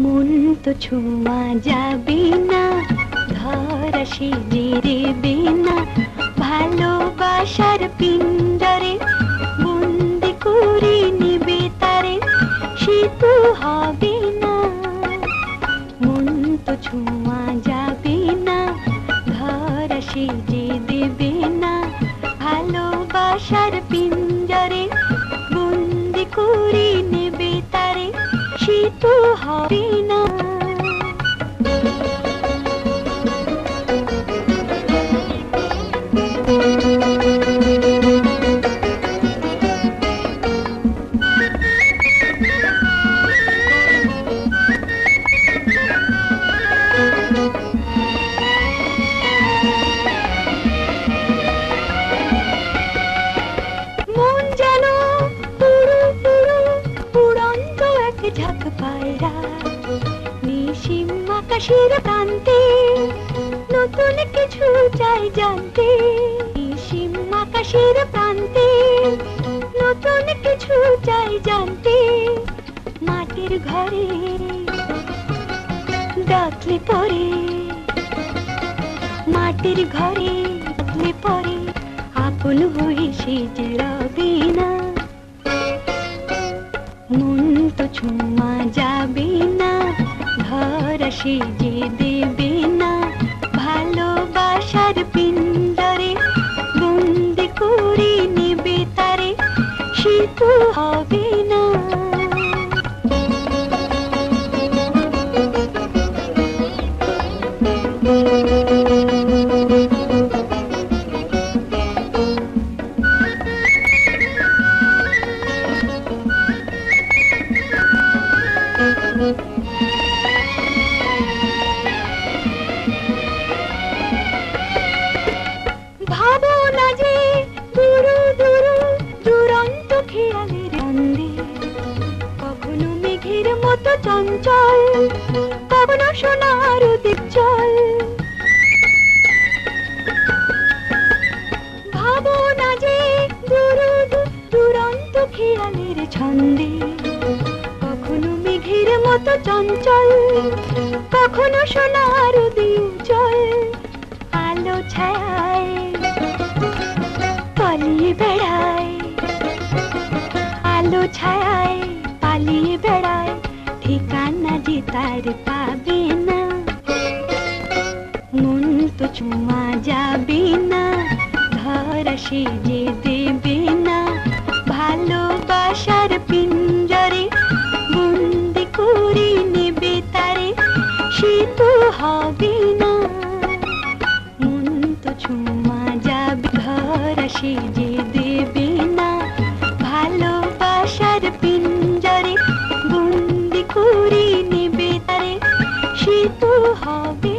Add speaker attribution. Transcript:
Speaker 1: মন তো ছোঁয়া যাবে না, ধরা সেজে দেবে না, ভালোবাসার পিঞ্জরে বন্দি করে নেবে তারে, সে তো হবে না। মন তো ছোঁয়া যাবে না, ধরা সেজে দেবে না, ভালোবাসার পিঞ্জরে বন্দি করে নেবে তারে, সে তো হবে না। মন যেন পুরো পুরো উড়ন্ত এক ঝাঁক পায়রা, নিশিম আকাশের প্রান্তে নতুন কিছু চাই জানতে, নিশিম আকাশের প্রান্তে নতুন কিছু চাই জানতে। মাটির ঘরে ডাকলে পরে, মাটির ঘরে ডাকলে পরে আপন হয়ে সেজে রবে না। মন তো ছোঁয়া যাবে না, ধরা সেজে দেবে না, ভালোবাসার পিঞ্জরে বন্দি করে নেবে তারে, সে তো হবে না। ভাবনা যে দুরু দুরু দুরন্ত খেয়ালের বন্দে, কখনো মেঘের মতো চঞ্চল, কখনো সোনার উজ্জ্বল। ভাবনা যে দুরু দুরন্ত খেয়ালের ছন্দে, কখনো মেঘের মতো চঞ্চল, কখনো সোনার উজ্জ্বল। আলো ছায় পালিয়ে বেড়ায়, আলো ছায় পালিয়ে বেড়ায়, ঠিকানা যে তার পাবে না। মন তো ছোঁয়া যাবে না, ধরা সেজে দেবে না, ভালোবাসার পিঞ্জরে বন্দি করে নেবে তারে, সে তো হবে না। মন তো ছোঁয়া যাবে, ধরা সেজে দেবে না, ভালোবাসার পিঞ্জরে বন্দি করে নেবে তারে, সে তো হবে